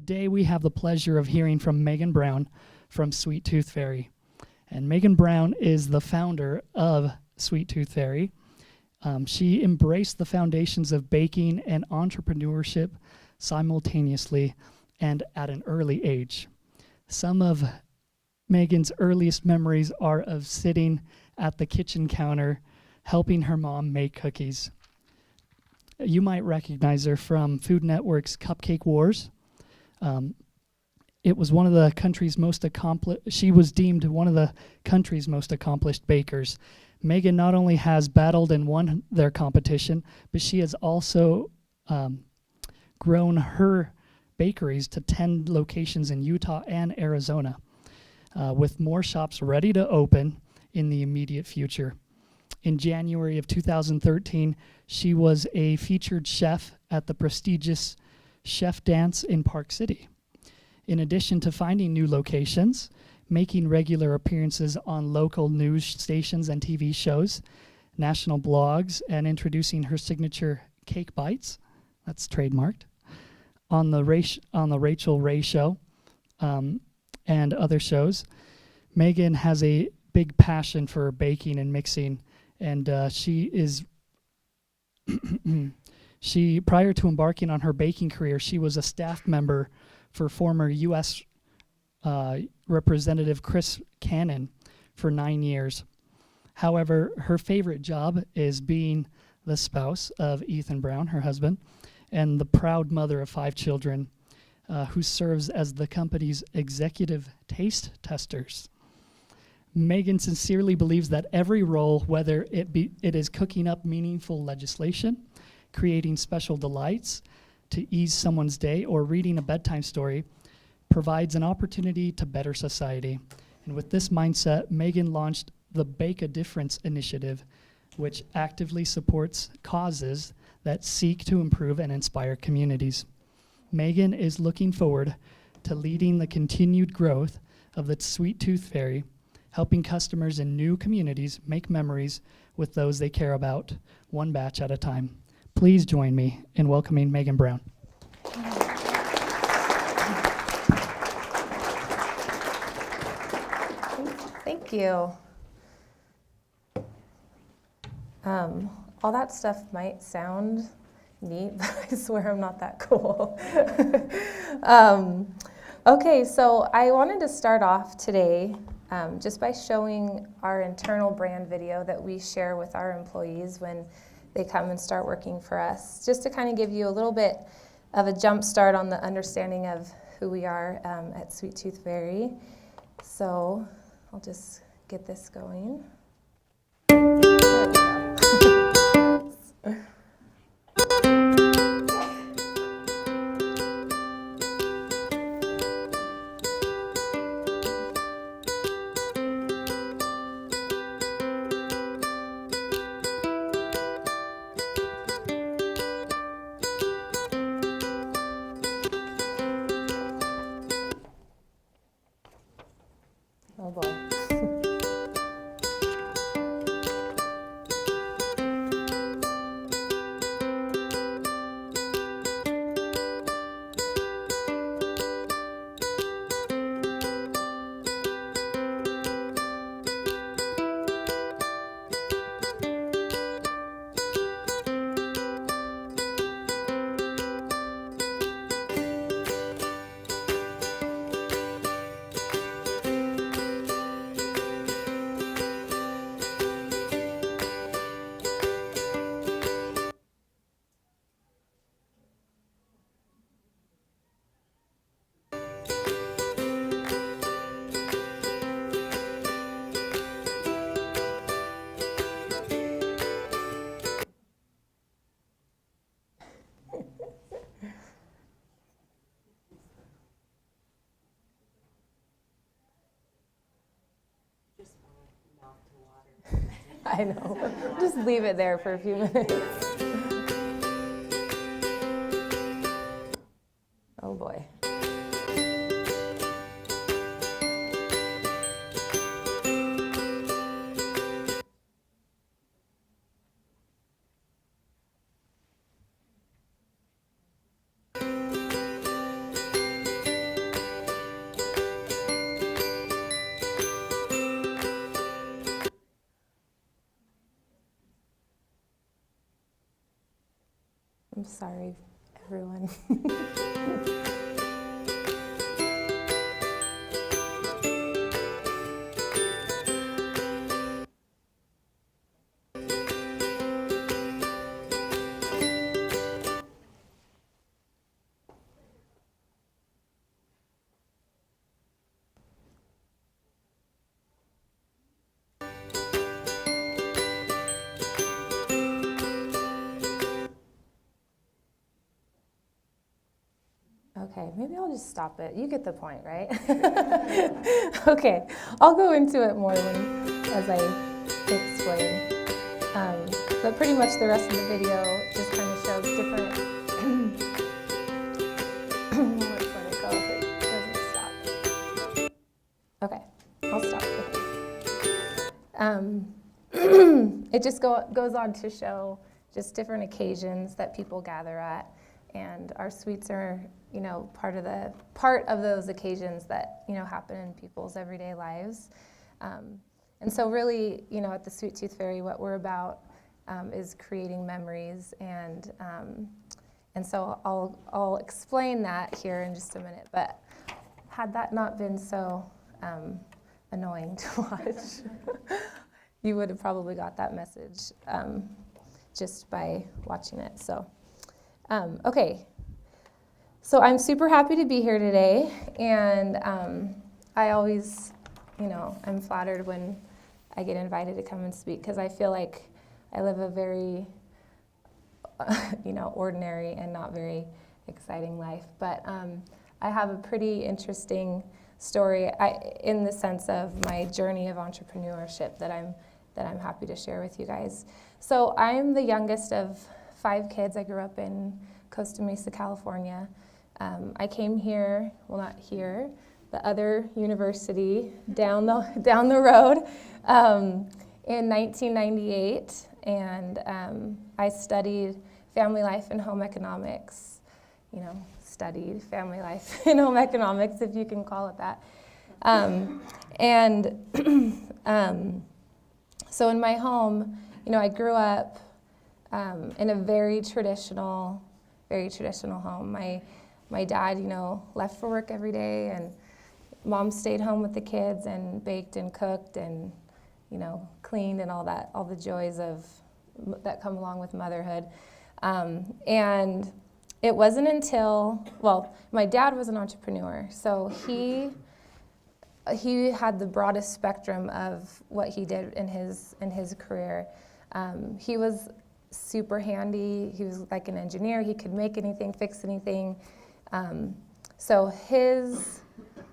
Today we have the pleasure of hearing from Megan Brown from Sweet Tooth Fairy. And Megan Brown is the founder of Sweet Tooth Fairy. She embraced the foundations of baking and entrepreneurship simultaneously and at an early age. Some of Megan's earliest memories are of sitting at the kitchen counter helping her mom make cookies. You might recognize her from Food Network's Cupcake Wars. It was one of the country's most accomplished, she was deemed one of the country's most accomplished bakers. Megan not only has battled and won their competition, but she has also grown her bakeries to 10 locations in Utah and Arizona, with more shops ready to open in the immediate future. In January of 2013, she was a featured chef at the prestigious Chef Dance in Park City. In addition to finding new locations, making regular appearances on local news stations and TV shows, national blogs, and introducing her signature cake bites, that's trademarked, on the Rachel Ray Show and other shows. Megan has a big passion for baking and mixing, and she, prior to embarking on her baking career, she was a staff member for former U.S. Representative Chris Cannon for 9 years. However, her favorite job is being the spouse of Ethan Brown, her husband, and the proud mother of 5 children, who serves as the company's executive taste testers. Megan sincerely believes that every role, whether it is cooking up meaningful legislation, creating special delights to ease someone's day, or reading a bedtime story, provides an opportunity to better society. And with this mindset, Megan launched the Bake a Difference initiative, which actively supports causes that seek to improve and inspire communities. Megan is looking forward to leading the continued growth of the Sweet Tooth Fairy, helping customers in new communities make memories with those they care about, one batch at a time. Please join me in welcoming Megan Brown. Thank you. All that stuff might sound neat, but I swear I'm not that cool. Okay, so I wanted to start off today just by showing our internal brand video that we share with our employees when they come and start working for us, just to kind of give you a little bit of a jump start on the understanding of who we are at Sweet Tooth Fairy. So I'll just get this going. There we go. Oh boy. I know. Just leave it there for a few minutes. Oh boy. I'm sorry, everyone. Okay, maybe I'll just stop it. You get the point, right? Okay, I'll go into it more as I explain. But pretty much the rest of the video just kind of shows different. Let's let it go if it doesn't stop. Okay, I'll stop. It just goes on to show just different occasions that people gather at, and our sweets are, part of those occasions that, happen in people's everyday lives. And so really, at the Sweet Tooth Fairy, what we're about is creating memories, and so I'll explain that here in just a minute. But had that not been so annoying to watch, you would have probably got that message just by watching it. So, okay. So I'm super happy to be here today, and I always, I'm flattered when I get invited to come and speak, because I feel like I live a very, ordinary and not very exciting life. But I have a pretty interesting story in the sense of my journey of entrepreneurship that I'm happy to share with you guys. So I'm the youngest of 5 kids. I grew up in Costa Mesa, California. I came here, well, not here, the other university down the road in 1998, and I studied family life and home economics. Studied family life and home economics, if you can call it that. So in my home, I grew up in a very traditional home. My dad, left for work every day, and mom stayed home with the kids and baked and cooked and, cleaned and all the joys that come along with motherhood. And it wasn't until, my dad was an entrepreneur, so he had the broadest spectrum of what he did in his career. He was super handy. He was like an engineer. He could make anything, fix anything. So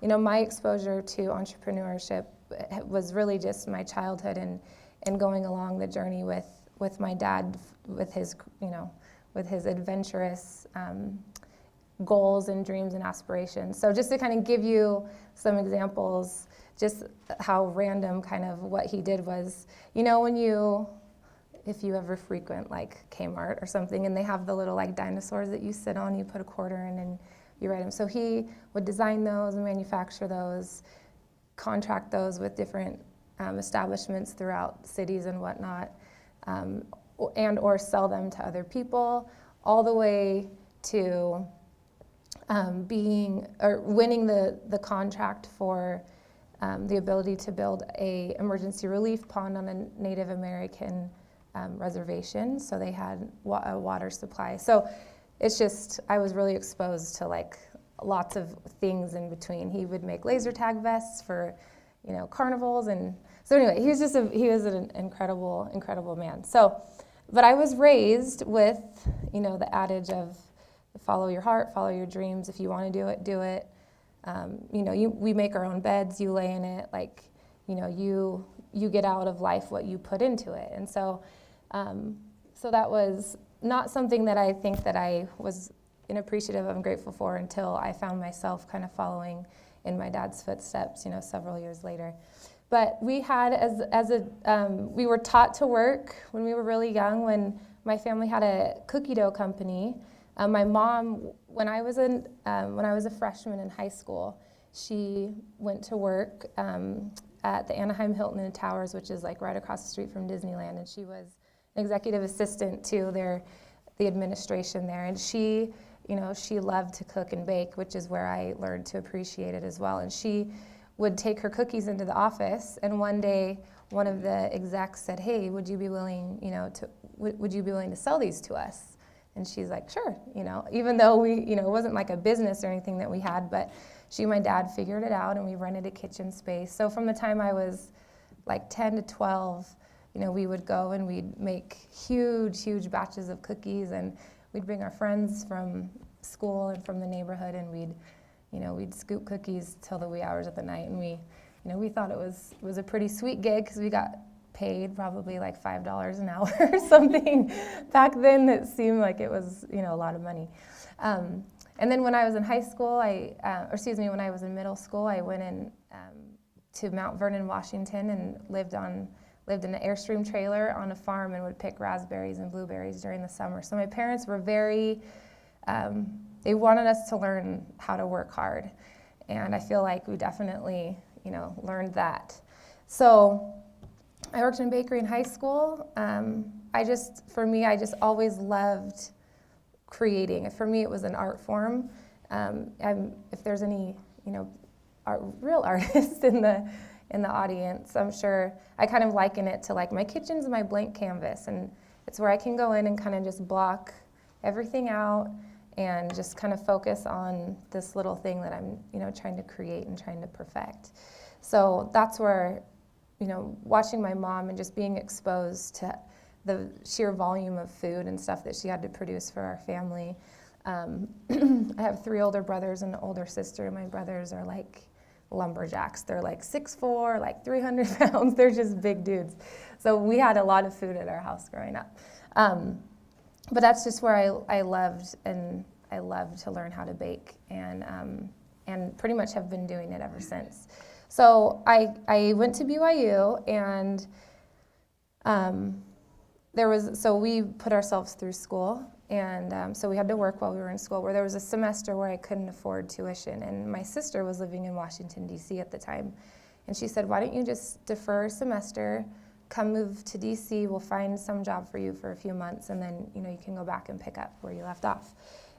my exposure to entrepreneurship was really just my childhood and going along the journey with my dad, with his adventurous goals and dreams and aspirations. So just to kind of give you some examples, just how random kind of what he did was, if you ever frequent like Kmart or something, and they have the little like dinosaurs that you sit on, you put a quarter in and you write them. So he would design those and manufacture those, contract those with different establishments throughout cities and whatnot, and or sell them to other people, all the way to winning the contract for the ability to build a emergency relief pond on a Native American reservation, so they had a water supply. So it's just, I was really exposed to like lots of things in between. He would make laser tag vests for, carnivals, and so anyway, he was an incredible man. So, but I was raised with, the adage of follow your heart, follow your dreams. If you want to do it, do it. We make our own beds, you lay in it, like, you get out of life what you put into it. And so that was not something that I think that I was inappreciative of and grateful for until I found myself kind of following in my dad's footsteps, several years later. But we had, we were taught to work when we were really young. When my family had a cookie dough company, my mom, when I was a freshman in high school, she went to work at the Anaheim Hilton in Towers, which is like right across the street from Disneyland, and she was an executive assistant to their the administration there. And she, she loved to cook and bake, which is where I learned to appreciate it as well. And she would take her cookies into the office, and one day one of the execs said, "Hey, would you be willing, would you be willing to sell these to us?" And she's like, "Sure," even though it wasn't like a business or anything that we had, but she and my dad figured it out, and we rented a kitchen space. So from the time I was like 10 to 12, we would go and we'd make huge batches of cookies, and we'd bring our friends from school and from the neighborhood, and we'd scoop cookies till the wee hours of the night. And we thought it was a pretty sweet gig because we got paid probably like $5 an hour or something. Back then it seemed like it was, a lot of money. And then when I was in high school, when I was in middle school, I went in to Mount Vernon, Washington, and lived in an Airstream trailer on a farm and would pick raspberries and blueberries during the summer. So my parents were very, they wanted us to learn how to work hard. And I feel like we definitely, learned that. So I worked in a bakery in high school. I just always loved creating. For me, it was an art form. If there's any, real artists in the audience, I'm sure I kind of liken it to like my kitchen's my blank canvas, and it's where I can go in and kind of just block everything out and just kind of focus on this little thing that I'm, trying to create and trying to perfect. So that's where, watching my mom and just being exposed to the sheer volume of food and stuff that she had to produce for our family. I have 3 older brothers and an older sister. My brothers are like lumberjacks. They're like 6'4", like 300 pounds. They're just big dudes. So we had a lot of food at our house growing up. But that's just where I loved to learn how to bake, and pretty much have been doing it ever since. So I went to BYU, and we put ourselves through school, and so we had to work while we were in school, where there was a semester where I couldn't afford tuition, and my sister was living in Washington, D.C. at the time, and she said, "Why don't you just defer a semester, come move to D.C., we'll find some job for you for a few months, and then, you can go back and pick up where you left off."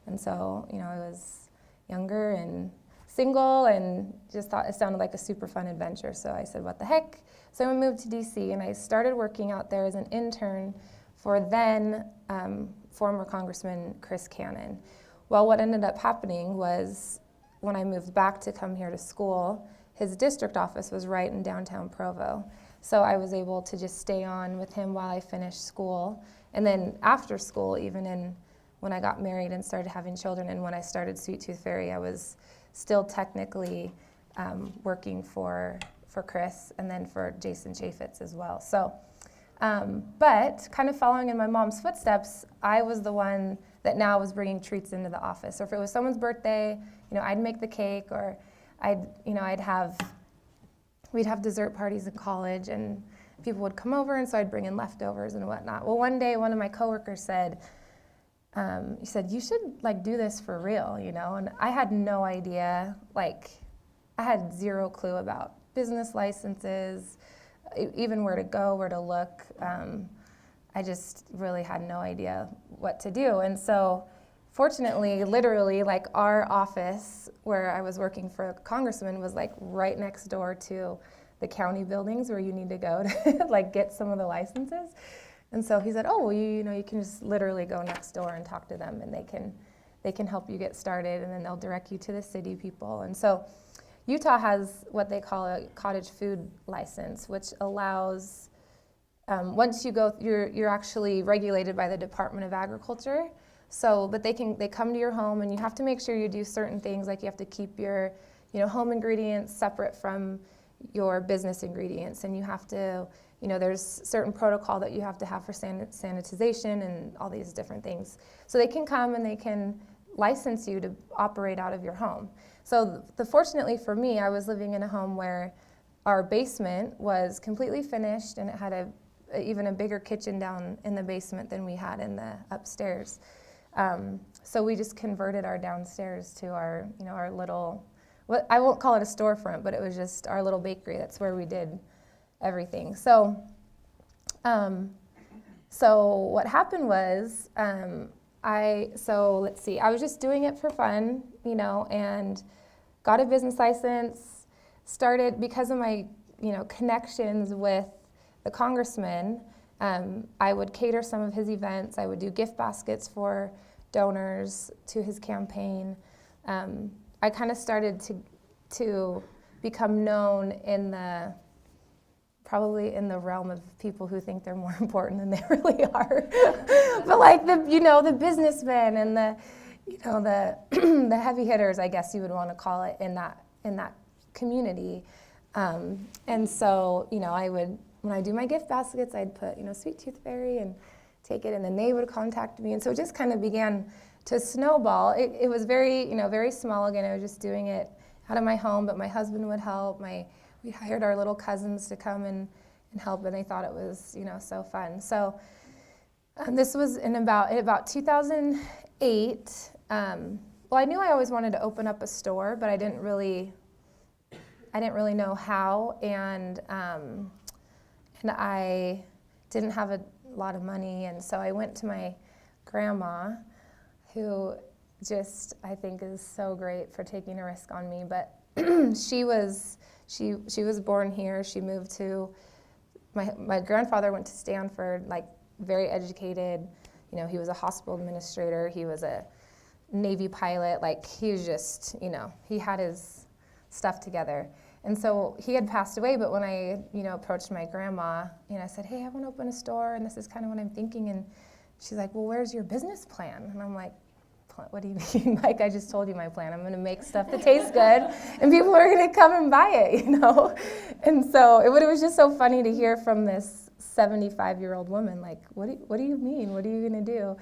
And so, I was younger and single and just thought it sounded like a super fun adventure, so I said, what the heck? So I moved to D.C., and I started working out there as an intern for then former Congressman Chris Cannon. Well, what ended up happening was when I moved back to come here to school, his district office was right in downtown Provo. So I was able to just stay on with him while I finished school. And then after school, when I got married and started having children, and when I started Sweet Tooth Fairy, I was still technically working for Chris, and then for Jason Chaffetz as well. So, but kind of following in my mom's footsteps, I was the one that now was bringing treats into the office. So if it was someone's birthday, I'd make the cake, or we'd have dessert parties in college, and people would come over, and so I'd bring in leftovers and whatnot. Well, one day, one of my coworkers said, "You should do this for real," and I had no idea, I had zero clue about business licenses, even where to go, where to look. I just really had no idea what to do. And so fortunately, literally, our office where I was working for a congressman was right next door to the county buildings where you need to go to get some of the licenses. And so he said, "Oh, well, you can just literally go next door and talk to them, and they can help you get started, and then they'll direct you to the city people." And so Utah has what they call a cottage food license, which allows, once you go, you're actually regulated by the Department of Agriculture. So, but they come to your home, and you have to make sure you do certain things, like you have to keep your, home ingredients separate from your business ingredients, and you have to, there's certain protocol that you have to have for sanitization and all these different things. So they can come and they can license you to operate out of your home. So fortunately for me, I was living in a home where our basement was completely finished, and it had even a bigger kitchen down in the basement than we had in the upstairs. So we just converted our downstairs to our, our little, I won't call it a storefront, but it was just our little bakery. That's where we did everything. So what happened was, So let's see, I was just doing it for fun, and got a business license, started because of my, connections with the congressman. I would cater some of his events. I would do gift baskets for donors to his campaign. I kind of started to become known probably in the realm of people who think they're more important than they really are. But like the businessmen and the heavy hitters, I guess you would want to call it, in that community. And so, when I do my gift baskets, I'd put, Sweet Tooth Fairy and take it, and then they would contact me. And so it just kind of began to snowball. It was very, very small. Again, I was just doing it out of my home, but my husband would help. We hired our little cousins to come and help, and they thought it was, so fun. So this was in about 2008. Well, I knew I always wanted to open up a store, but I didn't really know how, and I didn't have a lot of money, and so I went to my grandma, who just, I think, is so great for taking a risk on me. But she was born here. She moved to, my grandfather went to Stanford, like very educated. He was a hospital administrator. He was a Navy pilot. Like he was just, he had his stuff together. And so he had passed away, but when I, approached my grandma, I said, hey, I want to open a store, and this is kind of what I'm thinking. And she's like, well, where's your business plan? And I'm like, what do you mean? Like, I just told you my plan. I'm going to make stuff that tastes good, and people are going to come and buy it, And so it was just so funny to hear from this 75-year-old woman, like, what do you mean? What are you going to do?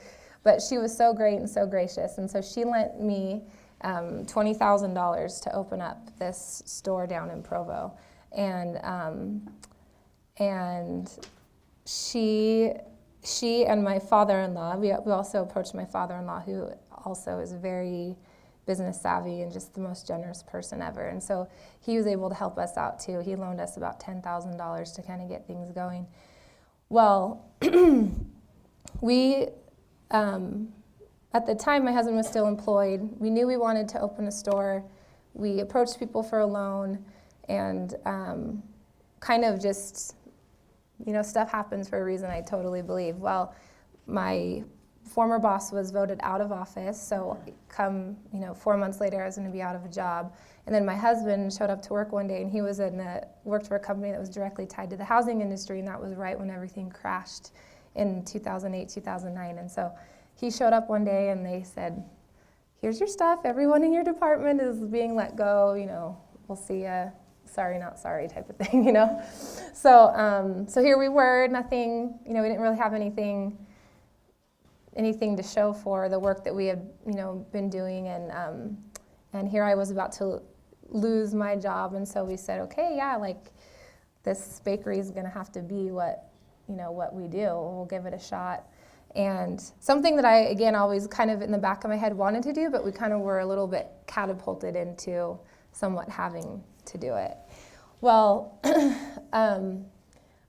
But she was so great and so gracious, and so she lent me $20,000 to open up this store down in Provo, and she and my father-in-law. We also approached my father-in-law, who also is very business savvy and just the most generous person ever. And so he was able to help us out too. He loaned us about $10,000 to kind of get things going. Well, we. At the time, my husband was still employed. We knew we wanted to open a store. We approached people for a loan, and kind of just, stuff happens for a reason, I totally believe. Well, my former boss was voted out of office, so come, 4 months later, I was going to be out of a job. And then my husband showed up to work one day, and he was worked for a company that was directly tied to the housing industry, and that was right when everything crashed in 2008, 2009. And so he showed up one day, and they said, here's your stuff. Everyone in your department is being let go. We'll see ya. Sorry, not sorry type of thing, So here we were, nothing, we didn't really have anything to show for the work that we had, been doing. And here I was about to lose my job. And so we said, okay, yeah, like this bakery is going to have to be what we do. We'll give it a shot. And something that I, again, always kind of in the back of my head wanted to do, but we kind of were a little bit catapulted into somewhat having to do it. Well,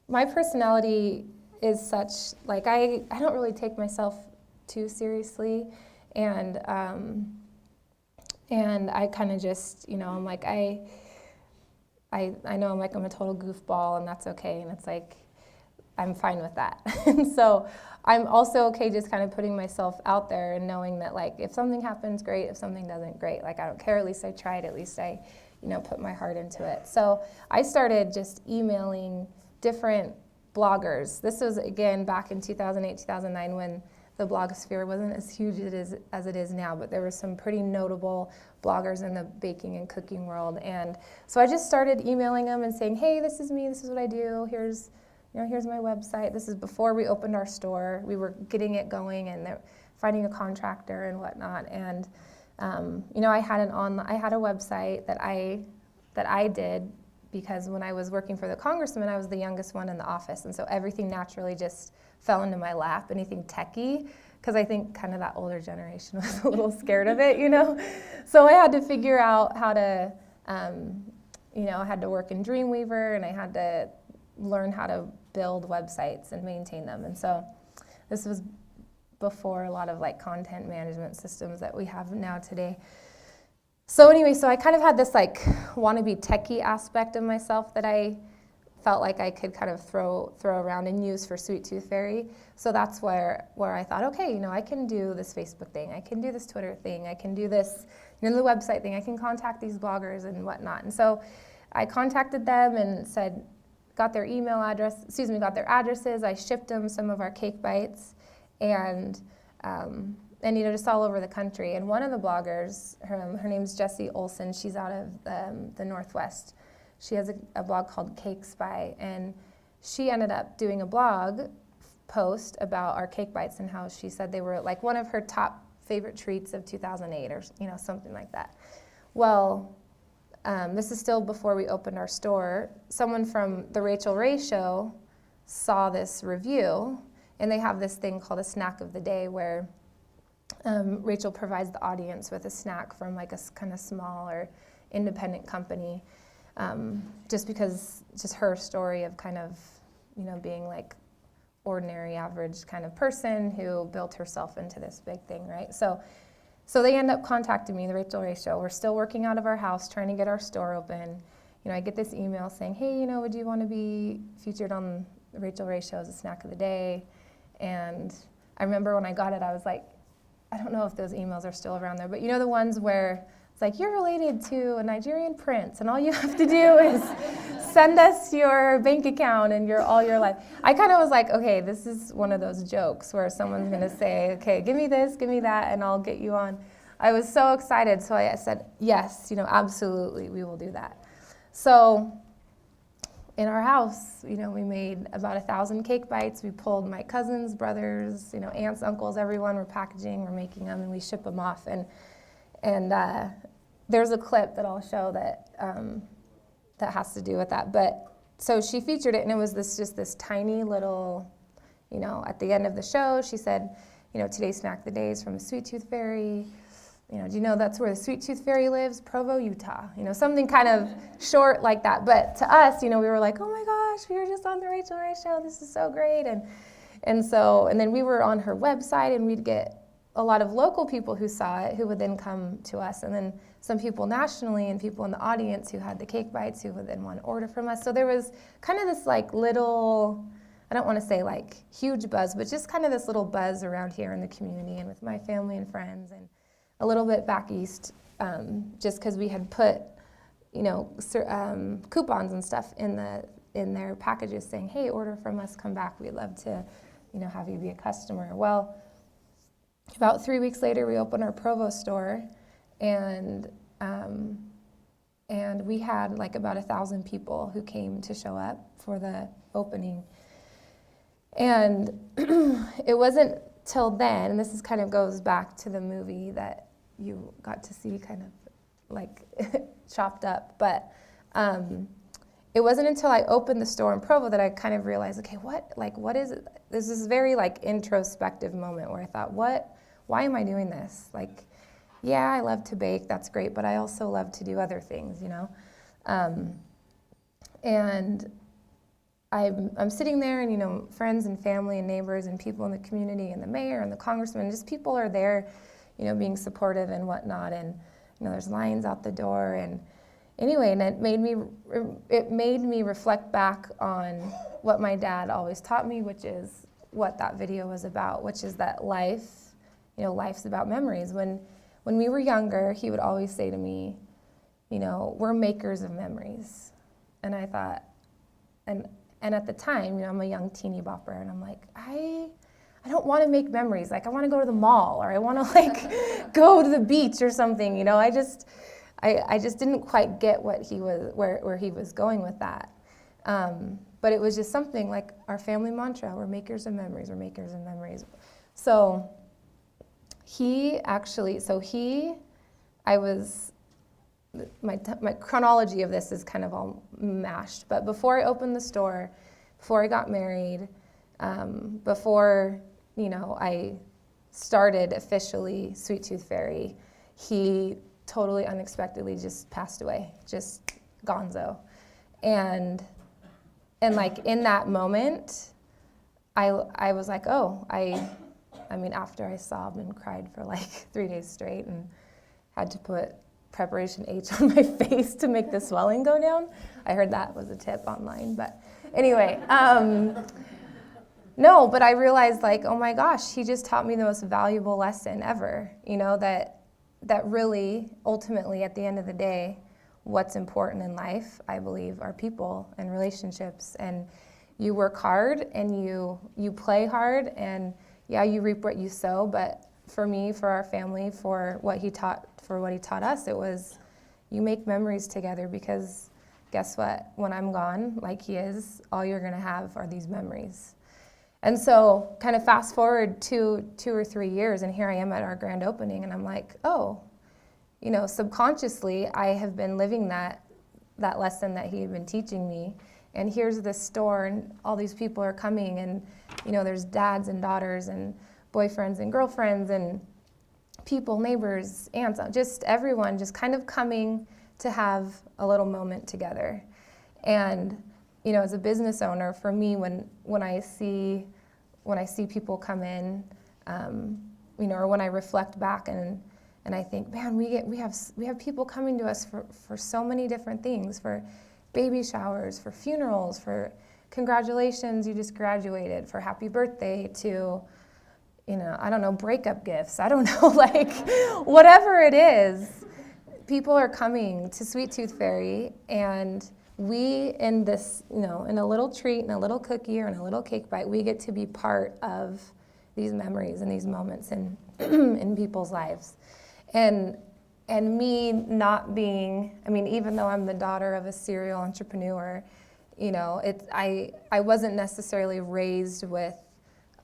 my personality is such, like I don't really take myself too seriously, and I kind of just, I'm like, I know I'm a total goofball, and that's okay, and it's like, I'm fine with that. And so I'm also okay just kind of putting myself out there and knowing that, like, if something happens, great. If something doesn't, great. Like, I don't care. At least I tried. At least I, put my heart into it. So I started just emailing different bloggers. This was, again, back in 2008, 2009, when the blogosphere wasn't as huge as it is now, but there were some pretty notable bloggers in the baking and cooking world. And so I just started emailing them and saying, hey, this is me. This is what I do. Here's my website. This is before we opened our store. We were getting it going and finding a contractor and whatnot. And I had a website that I did because when I was working for the congressman, I was the youngest one in the office, and so everything naturally just fell into my lap. Anything techie, because I think kind of that older generation was a little scared of it, So I had to figure out how to, I had to work in Dreamweaver, and I had to learn how to build websites and maintain them. And so this was before a lot of like content management systems that we have now today. So anyway, so I kind of had this like wannabe techie aspect of myself that I felt like I could kind of throw around and use for Sweet Tooth Fairy. So that's where I thought, okay, you know, I can do this Facebook thing, I can do this Twitter thing, I can do this, you know, the website thing, I can contact these bloggers and whatnot. And so I contacted them and said, got their addresses, I shipped them some of our cake bites, and you know, just all over the country. And one of the bloggers, her name's Jessie Olson, she's out of the Northwest. She has a blog called Cake Spy, and she ended up doing a blog post about our cake bites and how she said they were like one of her top favorite treats of 2008 or, you know, something like that. Well, this is still before we opened our store. Someone from the Rachel Ray Show saw this review, and they have this thing called a snack of the day where Rachel provides the audience with a snack from like a kind of small or independent company, just because just her story of kind of, you know, being like ordinary, average kind of person who built herself into this big thing, right? So they end up contacting me, the Rachel Ray Show. We're still working out of our house, trying to get our store open. You know, I get this email saying, hey, you know, would you want to be featured on the Rachel Ray Show as a snack of the day? And I remember when I got it, I was like, I don't know if those emails are still around there, but you know the ones where it's like, you're related to a Nigerian prince, and all you have to do is send us your bank account and all your life. I kind of was like, okay, this is one of those jokes where someone's going to say, okay, give me this, give me that, and I'll get you on. I was so excited, so I said, yes, you know, absolutely, we will do that. So in our house, you know, we made about 1,000 cake bites. We pulled my cousins, brothers, you know, aunts, uncles, everyone. We're packaging, we're making them, and we ship them off. And there's a clip that I'll show that that has to do with that. But so she featured it, and it was just this tiny little, you know, at the end of the show, she said, you know, today's snack of the day is from the Sweet Tooth Fairy. You know, do you know that's where the Sweet Tooth Fairy lives? Provo, Utah. You know, something kind of short like that. But to us, you know, we were like, oh my gosh, we were just on the Rachel Ray Show. This is so great. And then we were on her website, and we'd get a lot of local people who saw it who would then come to us. And then some people nationally and people in the audience who had the cake bites who would then want to order from us. So there was kind of this like little, I don't want to say like huge buzz, but just kind of this little buzz around here in the community and with my family and friends, and a little bit back east, just because we had put, you know, coupons and stuff in their packages saying, hey, order from us, come back, we'd love to, you know, have you be a customer. Well, about 3 weeks later, we opened our Provo store, and we had like about 1,000 people who came to show up for the opening. And it wasn't till then, and this is kind of goes back to the movie that you got to see kind of like chopped up, but it wasn't until I opened the store in Provo that I kind of realized, okay, what is it? There's this very like introspective moment where I thought, why am I doing this? Like, yeah, I love to bake, that's great, but I also love to do other things, you know? And I'm sitting there, and, you know, friends and family and neighbors and people in the community and the mayor and the congressman, just people are there, you know, being supportive and whatnot. And, you know, there's lines out the door. And anyway, and it made me reflect back on what my dad always taught me, which is what that video was about, which is that life, you know, life's about memories. When we were younger, he would always say to me, you know, we're makers of memories. And I thought, and at the time, you know, I'm a young teeny bopper, and I'm like, I don't want to make memories. Like, I want to go to the mall, or I want to like go to the beach or something. You know, I just didn't quite get what he was where he was going with that. But it was just something like our family mantra: we're makers of memories. We're makers of memories. So my chronology of this is kind of all mashed. But before I opened the store, before I got married, before, you know, I started officially Sweet Tooth Fairy, he totally unexpectedly just passed away, just gonzo. And like in that moment, I was like, oh, I mean, after I sobbed and cried for like 3 days straight and had to put preparation H on my face to make the swelling go down. I heard that was a tip online, but anyway. No, but I realized like, oh my gosh, he just taught me the most valuable lesson ever, that really, ultimately, at the end of the day, what's important in life, I believe, are people and relationships. And you work hard and you play hard, and yeah, you reap what you sow. But for me, for our family, for what he taught us, it was you make memories together, because guess what? When I'm gone, like he is, all you're gonna have are these memories. And so kind of fast forward 2 or 3 years, and here I am at our grand opening, and I'm like, oh, subconsciously I have been living that lesson that he had been teaching me. And here's this store, and all these people are coming, and there's dads and daughters and boyfriends and girlfriends and people, neighbors, aunts, just everyone just kind of coming to have a little moment together. And as a business owner, for me, when I see people come in, or when I reflect back and I think, man, we have people coming to us for so many different things, for baby showers, for funerals, for congratulations, you just graduated, for happy birthday, to I don't know, breakup gifts. I don't know, like whatever it is, people are coming to Sweet Tooth Fairy, and we, in this, in a little treat, and a little cookie, or in a little cake bite, we get to be part of these memories and these moments in in people's lives. And me not being, even though I'm the daughter of a serial entrepreneur, I wasn't necessarily raised with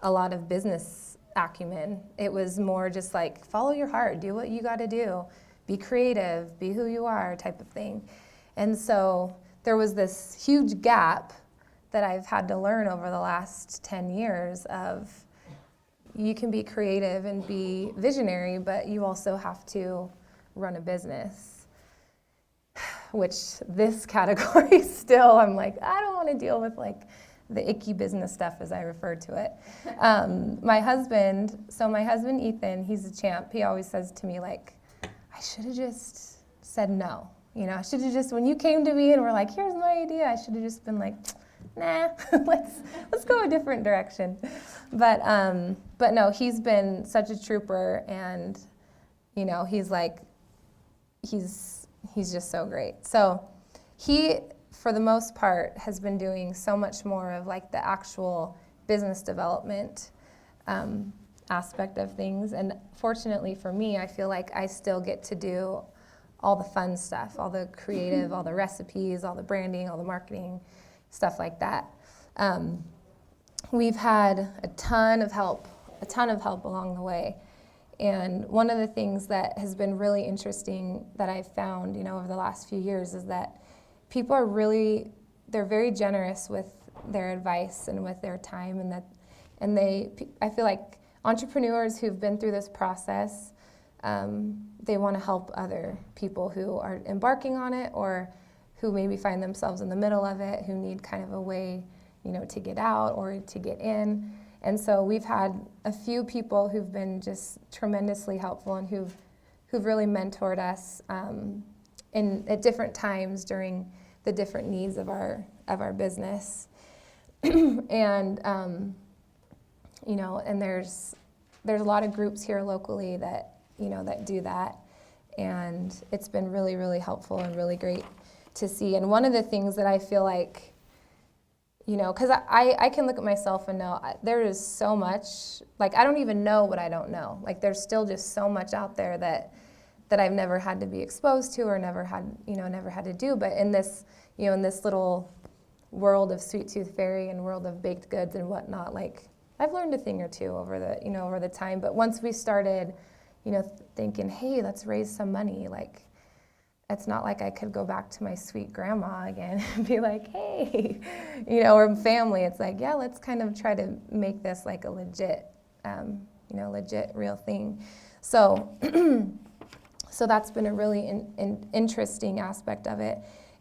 a lot of business acumen. It was more just like, follow your heart, do what you got to do, be creative, be who you are, type of thing. And so there was this huge gap that I've had to learn over the last 10 years of, you can be creative and be visionary, but you also have to run a business, which this category still, I'm like, I don't want to deal with like the icky business stuff, as I refer to it. My husband Ethan, he's a champ. He always says to me, like, I should have just said no. I should have just, when you came to me and were like, here's my idea, I should have just been like, nah, let's go a different direction. But no, he's been such a trooper, and he's just so great. So he, for the most part, has been doing so much more of like the actual business development aspect of things. And fortunately for me, I feel like I still get to do all the fun stuff, all the creative, all the recipes, all the branding, all the marketing, stuff like that. We've had a ton of help along the way. And one of the things that has been really interesting that I've found, over the last few years, is that people are they're very generous with their advice and with their time, I feel like entrepreneurs who've been through this process, they want to help other people who are embarking on it, or who maybe find themselves in the middle of it, who need kind of a way, to get out or to get in. And so we've had a few people who've been just tremendously helpful, and who've really mentored us at different times during the different needs of our business. And and there's a lot of groups here locally that that do that, and it's been really, really helpful and really great to see. And one of the things that I feel like, because I can look at myself and know there is so much, like I don't even know what I don't know. Like there's still just so much out there that I've never had to be exposed to, or never had to do. But in this, in this little world of Sweet Tooth Fairy and world of baked goods and whatnot, like I've learned a thing or two over the time. But once we started, thinking, hey, let's raise some money, like it's not like I could go back to my sweet grandma again and be like, hey, or family. It's like, yeah, let's kind of try to make this like a legit, legit real thing. So, so that's been a really interesting aspect of it.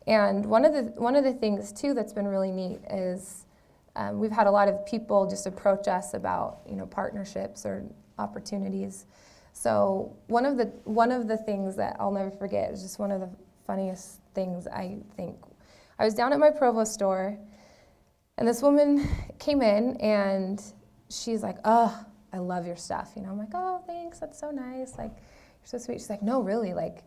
And one of the things too that's been really neat is we've had a lot of people just approach us about, partnerships or opportunities. So one of the things that I'll never forget is just one of the funniest things, I think. I was down at my Provo store, and this woman came in, and she's like, "Oh, I love your stuff." I'm like, "Oh, thanks, that's so nice. Like, you're so sweet." She's like, "No, really, like,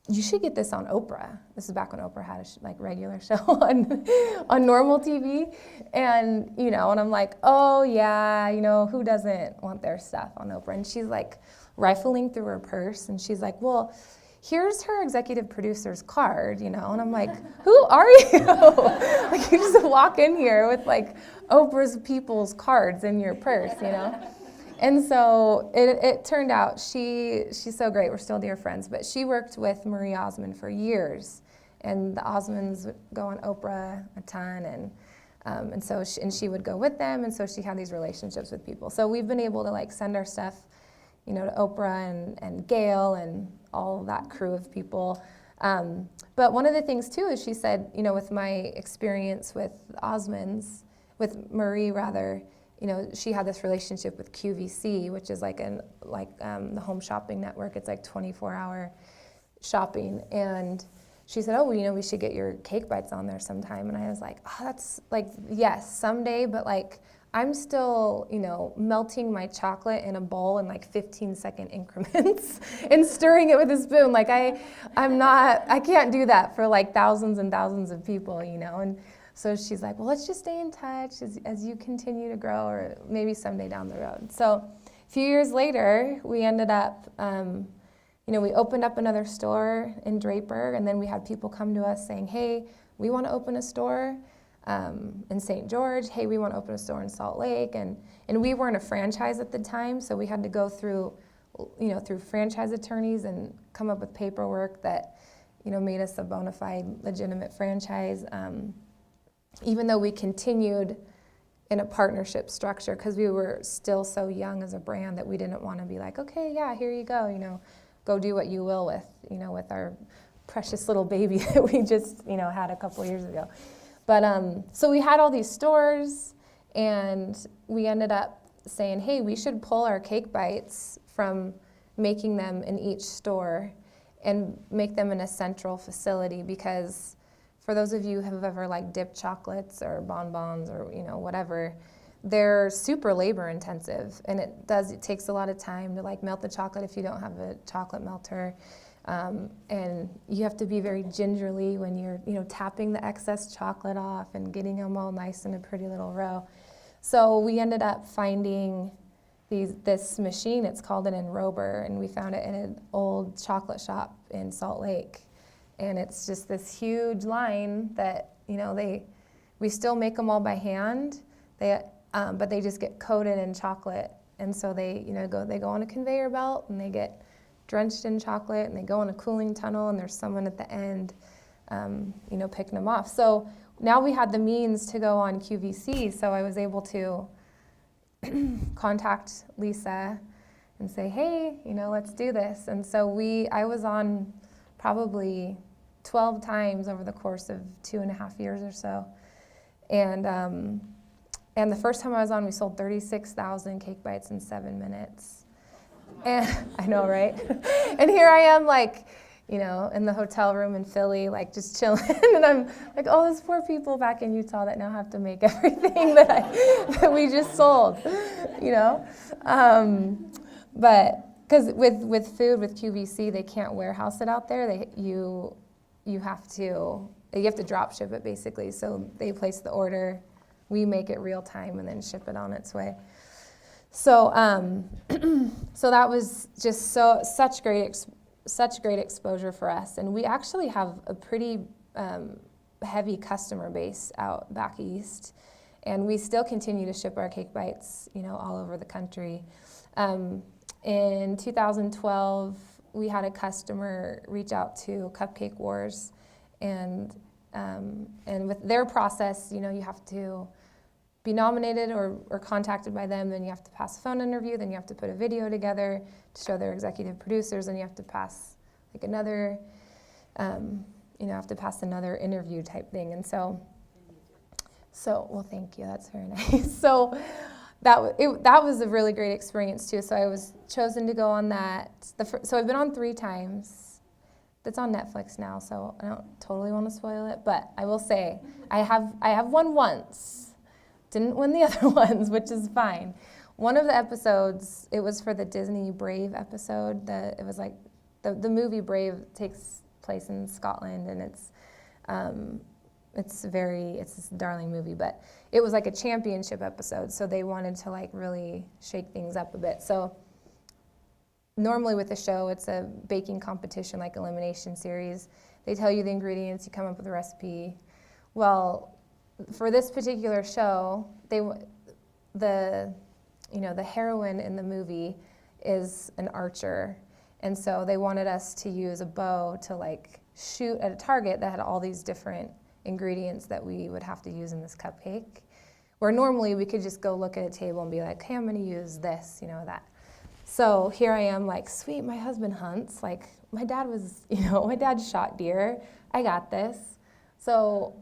you should get this on Oprah." This is back when Oprah had a regular show on normal TV, and and I'm like, "Oh yeah, who doesn't want their stuff on Oprah?" And she's like rifling through her purse, and she's like, "Well, here's her executive producer's card," and I'm like, "Who are you?" Like, you just walk in here with like Oprah's people's cards in your purse, And so it turned out she's so great. We're still dear friends, but she worked with Marie Osmond for years, and the Osmonds would go on Oprah a ton, and so she would go with them, and so she had these relationships with people. So we've been able to like send our stuff, to Oprah and Gail and all that crew of people. But one of the things too is she said, with my experience with Osmonds, with Marie rather. She had this relationship with QVC, which is like the home shopping network. It's like 24-hour shopping. And she said, "Oh, well, we should get your cake bites on there sometime." And I was like, "Oh, that's like, yes, someday, but like, I'm still, melting my chocolate in a bowl in like 15-second increments and stirring it with a spoon. Like I can't do that for like thousands and thousands of people, And so she's like, "Well, let's just stay in touch as you continue to grow, or maybe someday down the road." So a few years later, we ended up, we opened up another store in Draper, and then we had people come to us saying, "Hey, we want to open a store in St. George. Hey, we want to open a store in Salt Lake." And we weren't a franchise at the time, so we had to go through franchise attorneys and come up with paperwork that, made us a bona fide, legitimate franchise. Even though we continued in a partnership structure, because we were still so young as a brand that we didn't want to be like, "Okay, yeah, here you go, go do what you will with our precious little baby that we just, had a couple years ago." But so we had all these stores, and we ended up saying, "Hey, we should pull our cake bites from making them in each store and make them in a central facility," because for those of you who have ever like dipped chocolates or bonbons or whatever, they're super labor intensive, and it takes a lot of time to like melt the chocolate if you don't have a chocolate melter, and you have to be very gingerly when you're tapping the excess chocolate off and getting them all nice in a pretty little row. So we ended up finding this machine. It's called an enrober, and we found it in an old chocolate shop in Salt Lake. And it's just this huge line that, we still make them all by hand, but they just get coated in chocolate. And so they go on a conveyor belt, and they get drenched in chocolate, and they go in a cooling tunnel, and there's someone at the end, picking them off. So now we had the means to go on QVC, so I was able to contact Lisa and say, "Hey, let's do this." And so I was on probably 12 times over the course of 2.5 years or so. And the first time I was on, we sold 36,000 cake bites in 7 minutes. And I know, right? And here I am, like, in the hotel room in Philly, like just chilling. And I'm like, "Oh, those poor people back in Utah that now have to make everything that we just sold, But because with food, with QVC, they can't warehouse it out there. You have to drop ship it basically. So they place the order, we make it real time, and then ship it on its way. So so that was just such great exposure for us, and we actually have a pretty heavy customer base out back east, and we still continue to ship our cake bites, all over the country. In 2012, we had a customer reach out to Cupcake Wars, and with their process, you have to be nominated or contacted by them, then you have to pass a phone interview, then you have to put a video together to show their executive producers, and you have to pass like another, have to pass another interview type thing. And so So, well, thank you. That's very nice. So that was a really great experience too. So I was chosen to go on that. So I've been on 3 times. That's on Netflix now, so I don't totally want to spoil it. But I will say I have won once. Didn't win the other ones, which is fine. One of the episodes, it was for the Disney Brave episode. It was like the movie Brave takes place in Scotland, and it's this darling movie, but it was like a championship episode, so they wanted to like really shake things up a bit. So normally with the show, it's a baking competition, like elimination series. They tell you the ingredients, you come up with a recipe. Well, for this particular show, the heroine in the movie is an archer, and so they wanted us to use a bow to like shoot at a target that had all these different ingredients that we would have to use in this cupcake, where normally we could just go look at a table and be like, hey, I'm going to use this, that. So here I am like, sweet, my husband hunts. Like, my dad shot deer. I got this. So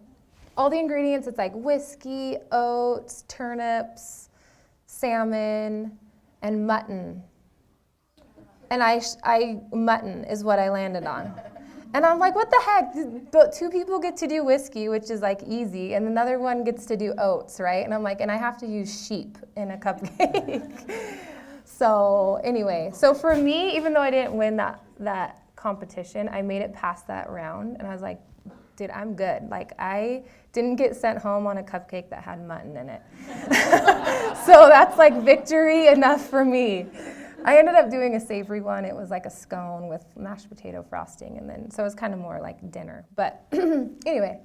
all the ingredients, it's like whiskey, oats, turnips, salmon, and mutton. And mutton is what I landed on. And I'm like, what the heck? 2 people get to do whiskey, which is like easy, and another one gets to do oats, right? And I'm like, and I have to use sheep in a cupcake. So anyway, so for me, even though I didn't win that competition, I made it past that round, and I was like, dude, I'm good. Like, I didn't get sent home on a cupcake that had mutton in it. So that's like victory enough for me. I ended up doing a savory one. It was like a scone with mashed potato frosting, so it was kind of more like dinner. But anyway,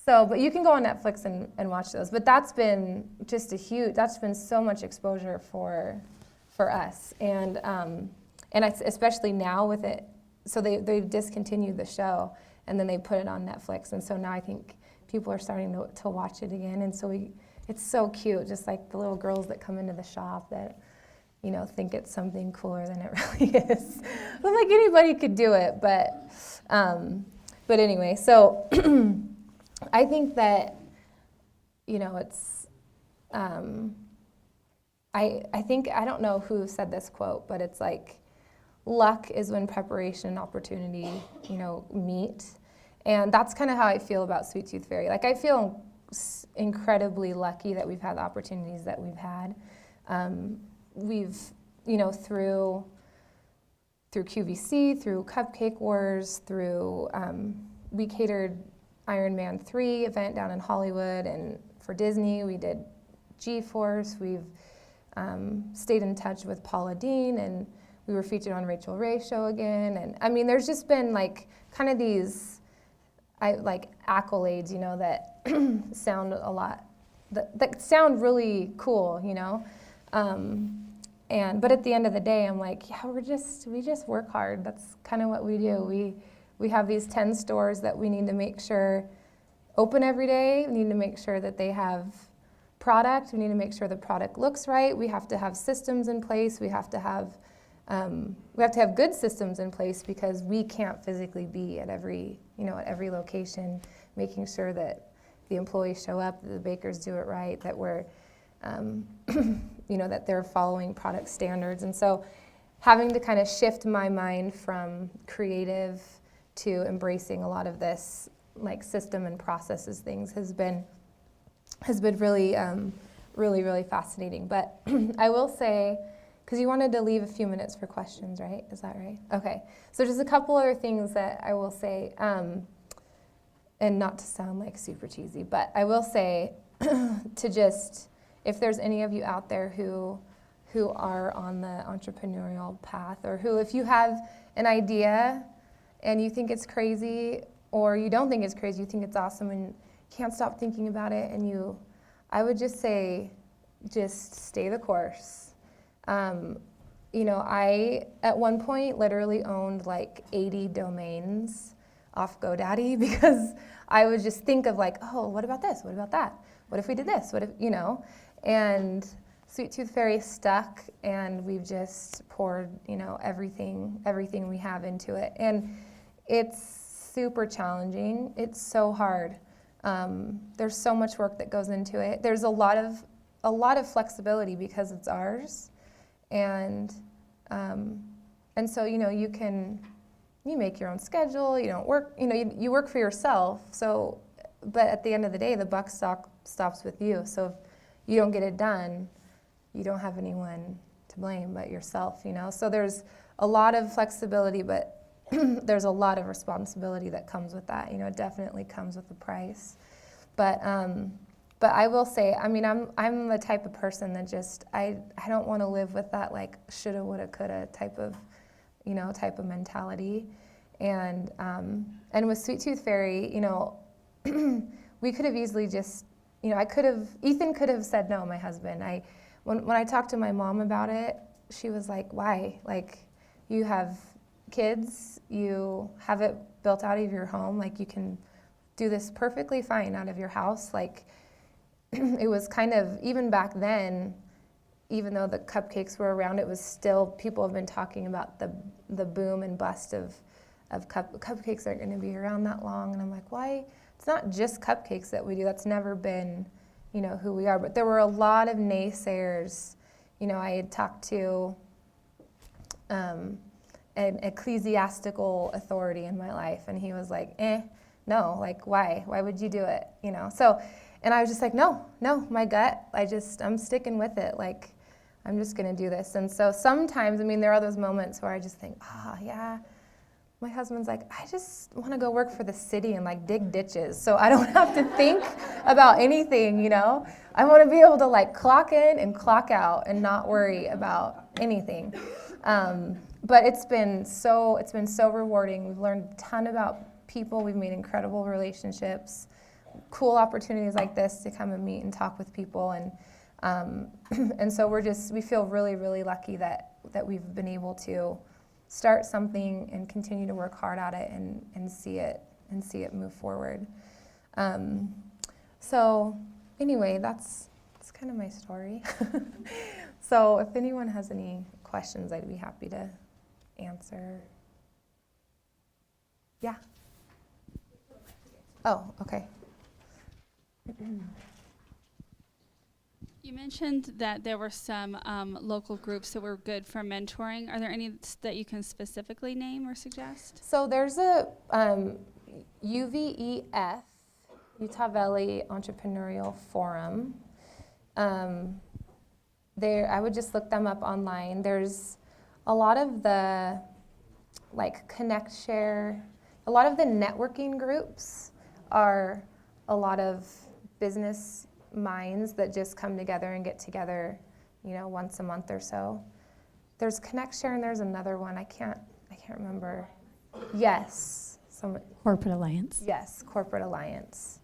but you can go on Netflix and watch those. But that's been that's been so much exposure for us, and especially now with it. So they've discontinued the show, and then they put it on Netflix, and so now I think people are starting to watch it again, and so it's so cute, just like the little girls that come into the shop that think it's something cooler than it really is. I'm like, anybody could do it, but anyway, so I think that, it's, I don't know who said this quote, but it's like, luck is when preparation and opportunity, meet. And that's kind of how I feel about Sweet Tooth Fairy. Like, I feel incredibly lucky that we've had the opportunities that we've had. We've, through QVC, through Cupcake Wars, through, we catered Iron Man 3 event down in Hollywood, and for Disney, we did G-Force. We've stayed in touch with Paula Deen, and we were featured on Rachel Ray's show again. And I mean, there's just been like kind of these, accolades, that sound a lot, that sound really cool, But at the end of the day, I'm like, yeah, we just work hard. That's kind of what we do. We have these 10 stores that we need to make sure open every day. We need to make sure that they have product. We need to make sure the product looks right. We have to have systems in place. We have to have good systems in place, because we can't physically be at every location, making sure that the employees show up, that the bakers do it right, that we're that they're following product standards. And so having to kind of shift my mind from creative to embracing a lot of this like system and processes things has been really, really, really fascinating. But I will say, because you wanted to leave a few minutes for questions, right? Is that right? Okay. So just a couple other things that I will say, and not to sound like super cheesy, but I will say to just, if there's any of you out there who are on the entrepreneurial path, or if you have an idea and you think it's crazy, or you don't think it's crazy, you think it's awesome and can't stop thinking about it, I would just say, just stay the course. I, at one point, literally owned like 80 domains off GoDaddy, because I would just think of like, oh, what about this? What about that? What if we did this? What if, and Sweet Tooth Fairy stuck, and we've just poured, everything we have into it. And it's super challenging. It's so hard There's so much work that goes into it. There's a lot of flexibility because it's ours, and so you make your own schedule. You don't work. You work for yourself. So, but at the end of the day, the buck stops with you. So if you don't get it done, you don't have anyone to blame but yourself. So there's a lot of flexibility, but there's a lot of responsibility that comes with that. It definitely comes with the price. But I will say, I'm the type of person that just I don't want to live with that like shoulda, woulda, coulda type of mentality. And with Sweet Tooth Fairy, we could have easily just, Ethan could have said no, my husband. When I talked to my mom about it, she was like, why? Like, you have kids, you have it built out of your home, like you can do this perfectly fine out of your house. Like, it was kind of, even back then, even though the cupcakes were around, it was still, people have been talking about the boom and bust of cupcakes aren't going to be around that long. And I'm like, why? It's not just cupcakes that we do. That's never been, who we are. But there were a lot of naysayers. I had talked to an ecclesiastical authority in my life, and he was like, no, like, why? Why would you do it? So, and I was just like, no, my gut, I'm sticking with it. Like, I'm just going to do this. And so sometimes, there are those moments where I just think, yeah. My husband's like, I just want to go work for the city and like dig ditches so I don't have to think about anything, I want to be able to like clock in and clock out and not worry about anything. But it's been so rewarding. We've learned a ton about people. We've made incredible relationships, cool opportunities like this to come and meet and talk with people. And so we feel really, really lucky that we've been able to start something and continue to work hard at it and see it move forward. So anyway, that's kind of my story. So if anyone has any questions, I'd be happy to answer. Yeah. Oh, okay. You mentioned that there were some local groups that were good for mentoring. Are there any that you can specifically name or suggest? So there's a UVEF, Utah Valley Entrepreneurial Forum. I would just look them up online. There's a lot of the Connect Share, a lot of the networking groups are a lot of business minds that just come together and get together, once a month or so. There's Connect Share and there's another one. I can't remember. Yes. Corporate Alliance. Yes, Corporate Alliance.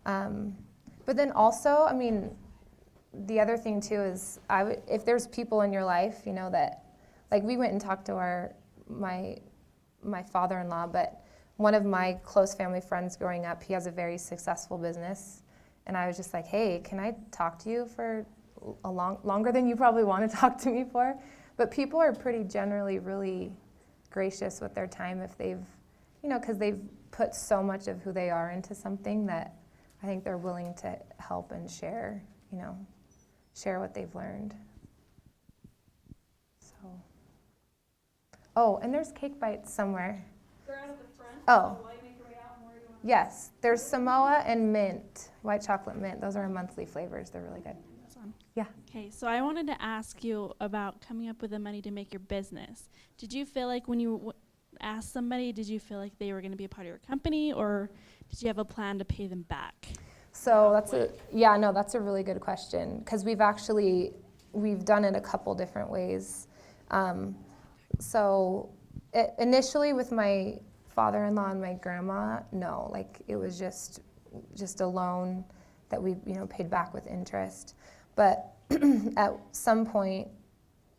But then also, the other thing too is if there's people in your life, that, like, we went and talked to my father-in-law, but one of my close family friends growing up, he has a very successful business. And I was just like, hey, can I talk to you for longer than you probably want to talk to me for? But people are pretty generally really gracious with their time if they've, because they've put so much of who they are into something that I think they're willing to help and share what they've learned. So, and there's Cake Bites somewhere. They're out at the front. Oh. So while you make your way out, where do you want Yes, there's Samoa and mint, white chocolate mint. Those are our monthly flavors. They're really good. Yeah. Okay, so I wanted to ask you about coming up with the money to make your business. Did you feel like when you asked somebody, did you feel like they were going to be a part of your company, or did you have a plan to pay them back? So that's a really good question, because we've done it a couple different ways. Initially with my father-in-law and my grandma, no, like it was just a loan that we paid back with interest. But at some point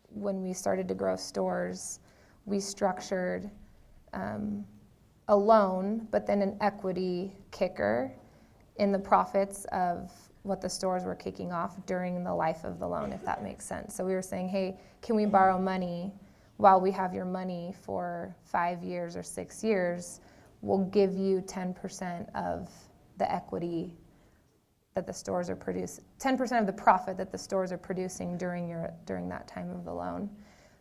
when we started to grow stores, we structured a loan, but then an equity kicker in the profits of what the stores were kicking off during the life of the loan, if that makes sense. So we were saying, hey, can we borrow money while we have your money for 5 years or 6 years? We'll give you 10% of the equity that the stores are producing, 10% of the profit that the stores are producing during that time of the loan.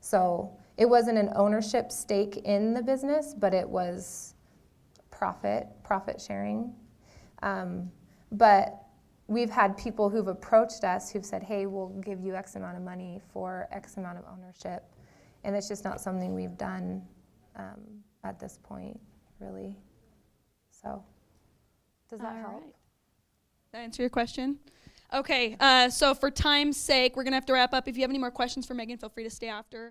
So it wasn't an ownership stake in the business, but it was profit sharing. But we've had people who've approached us who've said, hey, we'll give you X amount of money for X amount of ownership. And it's just not something we've done at this point, really. So, does that help? Right. Did that answer your question? Okay, so for time's sake, we're going to have to wrap up. If you have any more questions for Megan, feel free to stay after.